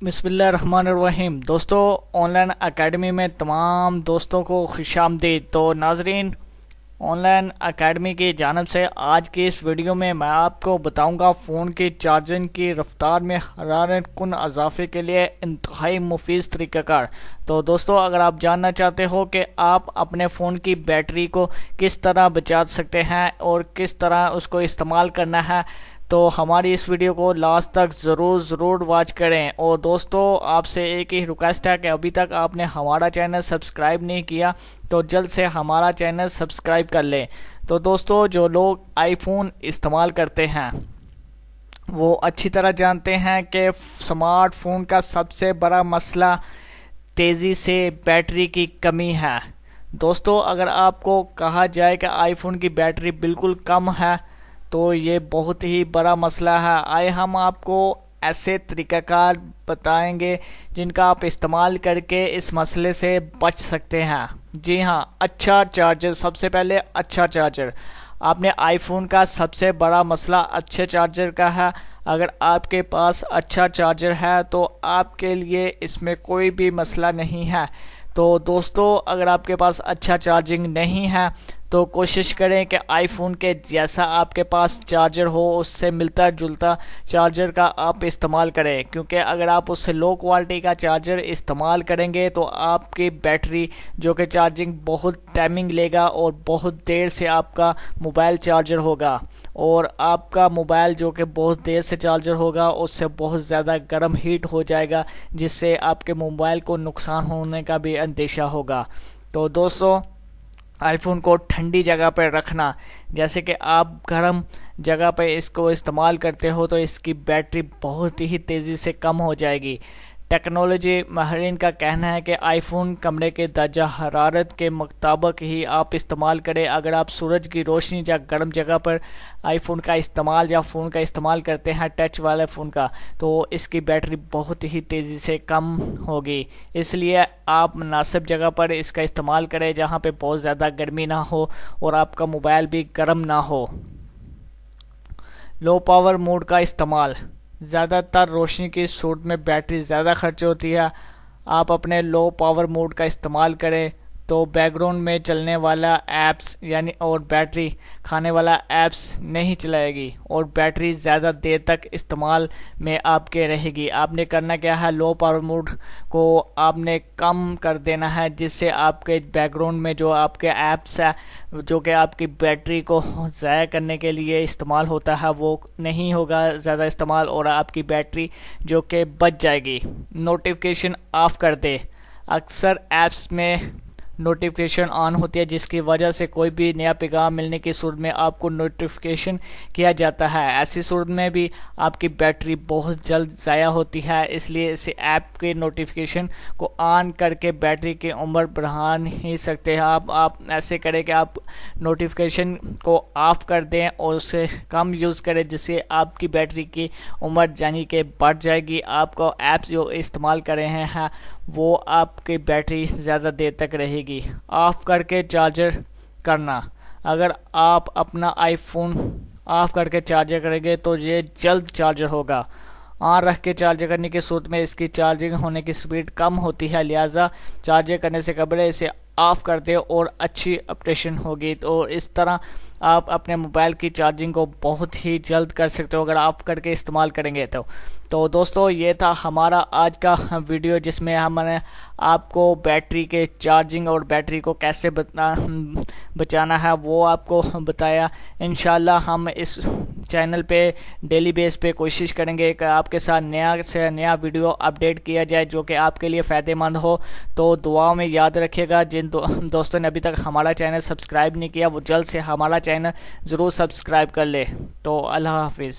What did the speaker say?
بسم اللہ الرحمن الرحیم۔ دوستو، آن لائن اکیڈمی میں تمام دوستوں کو خوش آمدید۔ تو ناظرین، آن لائن اکیڈمی کی جانب سے آج کی اس ویڈیو میں آپ کو بتاؤں گا فون کی چارجنگ کی رفتار میں حرارت کن اضافے کے لیے انتہائی مفید طریقہ کار۔ تو دوستو، اگر آپ جاننا چاہتے ہو کہ آپ اپنے فون کی بیٹری کو کس طرح بچا سکتے ہیں اور کس طرح اس کو استعمال کرنا ہے، تو ہماری اس ویڈیو کو لاسٹ تک ضرور واچ کریں۔ اور دوستو، آپ سے ایک ہی ریکویسٹ ہے کہ ابھی تک آپ نے ہمارا چینل سبسکرائب نہیں کیا تو جلد سے ہمارا چینل سبسکرائب کر لیں۔ تو دوستو، جو لوگ آئی فون استعمال کرتے ہیں وہ اچھی طرح جانتے ہیں کہ سمارٹ فون کا سب سے بڑا مسئلہ تیزی سے بیٹری کی کمی ہے۔ دوستو، اگر آپ کو کہا جائے کہ آئی فون کی بیٹری بالکل کم ہے تو یہ بہت ہی بڑا مسئلہ ہے۔ آئے ہم آپ کو ایسے طریقہ کار بتائیں گے جن کا آپ استعمال کر کے اس مسئلے سے بچ سکتے ہیں۔ جی ہاں، اچھا چارجر۔ سب سے پہلے اچھا چارجر۔ آپ نے آئی فون کا سب سے بڑا مسئلہ اچھے چارجر کا ہے۔ اگر آپ کے پاس اچھا چارجر ہے تو آپ کے لیے اس میں کوئی بھی مسئلہ نہیں ہے۔ تو دوستو، اگر آپ کے پاس اچھا چارجنگ نہیں ہے تو کوشش کریں کہ آئی فون کے جیسا آپ کے پاس چارجر ہو، اس سے ملتا جلتا چارجر کا آپ استعمال کریں، کیونکہ اگر آپ اس سے لو کوالٹی کا چارجر استعمال کریں گے تو آپ کی بیٹری جو کہ چارجنگ بہت ٹائمنگ لے گا اور بہت دیر سے آپ کا موبائل چارجر ہوگا، اور آپ کا موبائل جو کہ بہت دیر سے چارجر ہوگا اس سے بہت زیادہ گرم ہیٹ ہو جائے گا، جس سے آپ کے موبائل کو نقصان ہونے کا بھی اندیشہ ہوگا۔ تو دوستو، آئی فون کو ٹھنڈی جگہ پہ رکھنا، جیسے کہ آپ گرم جگہ پہ اس کو استعمال کرتے ہو تو اس کی بیٹری بہت ہی تیزی سے کم ہو جائے گی۔ ٹیکنالوجی ماہرین کا کہنا ہے کہ آئی فون کمرے کے درجہ حرارت کے مطابق ہی آپ استعمال کریں۔ اگر آپ سورج کی روشنی یا گرم جگہ پر آئی فون کا استعمال یا فون کا استعمال کرتے ہیں، ٹچ والے فون کا، تو اس کی بیٹری بہت ہی تیزی سے کم ہوگی۔ اس لیے آپ مناسب جگہ پر اس کا استعمال کریں جہاں پہ بہت زیادہ گرمی نہ ہو اور آپ کا موبائل بھی گرم نہ ہو۔ لو پاور موڈ کا استعمال۔ زیادہ تر روشنی کی صورت میں بیٹری زیادہ خرچ ہوتی ہے۔ آپ اپنے لو پاور موڈ کا استعمال کریں تو بیک گراؤنڈ میں چلنے والا ایپس اور بیٹری کھانے والا ایپس نہیں چلائے گی اور بیٹری زیادہ دیر تک استعمال میں آپ کے رہے گی۔ آپ نے کرنا کیا ہے، لو پاور موڈ کو آپ نے کم کر دینا ہے، جس سے آپ کے بیک گراؤنڈ میں جو آپ کے ایپس ہے جو کہ آپ کی بیٹری کو ضائع کرنے کے لیے استعمال ہوتا ہے وہ نہیں ہوگا زیادہ استعمال، اور آپ کی بیٹری جو کہ بچ جائے گی۔ نوٹیفیکیشن آف کر دے۔ اکثر ایپس میں نوٹیفیکیشن آن ہوتی ہے جس کی وجہ سے کوئی بھی نیا پیغام ملنے کی صورت میں آپ کو نوٹیفیکیشن کیا جاتا ہے۔ ایسی صورت میں بھی آپ کی بیٹری بہت جلد ضائع ہوتی ہے، اس لیے اس ایپ کے نوٹیفیکیشن کو آن کر کے بیٹری کی عمر بڑھا نہیں سکتے ہیں۔ آپ ایسے کریں کہ آپ نوٹیفیکیشن کو آف کر دیں اور اسے کم یوز کریں، جس سے آپ کی بیٹری کی عمر یعنی کہ بڑھ جائے گی۔ آپ کو ایپس جو استعمال کر رہے ہیں وہ آپ کی بیٹری زیادہ دیر تک رہے گی۔ آف کر کے چارجر کرنا۔ اگر آپ اپنا آئی فون آف کر کے چارجر کریں گے تو یہ جلد چارجر ہوگا۔ آن رکھ کے چارجر کرنے کی صورت میں اس کی چارجنگ ہونے کی سپیڈ کم ہوتی ہے، لہٰذا چارجر کرنے سے قبل اسے آف کر دیں اور اچھی آپریشن ہوگی۔ تو اس طرح آپ اپنے موبائل کی چارجنگ کو بہت ہی جلد کر سکتے ہو اگر آف کر کے استعمال کریں گے تو دوستو، یہ تھا ہمارا آج کا ویڈیو جس میں ہم نے آپ کو بیٹری کے چارجنگ اور بیٹری کو کیسے بچانا ہے وہ آپ کو بتایا۔ انشاءاللہ ہم اس چینل پہ ڈیلی بیس پہ کوشش کریں گے کہ آپ کے ساتھ نیا سے نیا ویڈیو اپڈیٹ کیا جائے جو کہ آپ کے لیے فائدہ مند ہو۔ تو دعاؤں میں یاد رکھیے گا، جن دوستوں نے ابھی تک ہمارا چینل سبسکرائب نہیں کیا وہ جلد سے ہمارا چینل ضرور سبسکرائب کر لے۔ تو اللہ حافظ۔